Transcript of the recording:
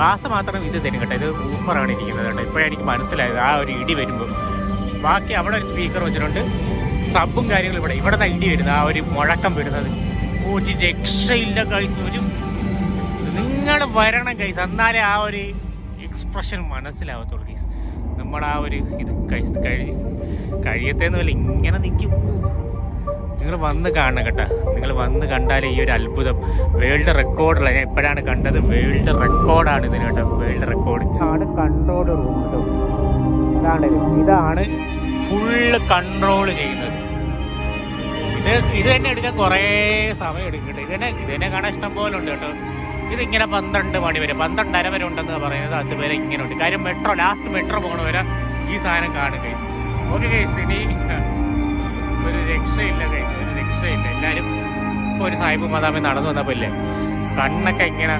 Bass മാത്രം ഇത് തരും കേട്ടോ. ഇത് ഊഫറാണ് ഇരിക്കുന്നത് കേട്ടോ. ഇപ്പോഴെനിക്ക് മനസ്സിലായത് ആ ഒരു ഇടി വരുമ്പോൾ. ബാക്കി അവിടെ ഒരു സ്പീക്കർ വെച്ചിട്ടുണ്ട്, സബും കാര്യങ്ങളും ഇവിടെ നിന്ന് ഇടി വരുന്നത്, ആ ഒരു മുഴക്കം വരുന്നത് ഒരു രക്ഷയില്ല കൈസ്. നിങ്ങൾ വരണം കൈസ്, എന്നാലേ ആ ഒരു എക്സ്പ്രഷൻ മനസ്സിലാവത്തുള്ളൂ കൈസ്. നമ്മുടെ ആ ഒരു ഇത് കൈസ് കഴിയത്തേന്നുമല്ല, ഇങ്ങനെ നിൽക്കും. നിങ്ങൾ വന്ന് കാണണം കേട്ടോ. നിങ്ങൾ വന്ന് കണ്ടാലേ ഈ ഒരു അത്ഭുതം. വേൾഡ് റെക്കോർഡല്ല, ഞാൻ ഇപ്പോഴാണ് കണ്ടത്. വേൾഡ് റെക്കോർഡാണ് ഇതിന് കേട്ടോ, വേൾഡ് റെക്കോർഡ്. ആണ് കൺട്രോൾ റൂം കേട്ടോ. ഇതാണ് ഫുള്ള് കൺട്രോൾ ചെയ്യുന്നത്. ഇത് തന്നെ എടുക്കാൻ കുറേ സമയം എടുക്കും കേട്ടോ. ഇത് തന്നെ കാണാൻ ഇഷ്ടം പോലെ ഉണ്ട് കേട്ടോ. ഇതിങ്ങനെ 12 മണി വരെ 12:30 വരെ ഉണ്ടെന്ന് പറയുന്നത്. അതുവരെ ഇങ്ങനെ ഉണ്ട്. കാര്യം ലാസ്റ്റ് മെട്രോ പോകണ വരെ ഈ സാധനം കാണും കൈസ്. ഓക്കെ കൈസ്, ഇനി ഒരു രക്ഷയില്ല കൈസ്, ഒരു രക്ഷയില്ല. എല്ലാവരും ഇപ്പോൾ ഒരു സാഹിബ് മദാമി നടന്നു വന്നപ്പോൾ ഇല്ലേ, കണ്ണൊക്കെ ഇങ്ങനെ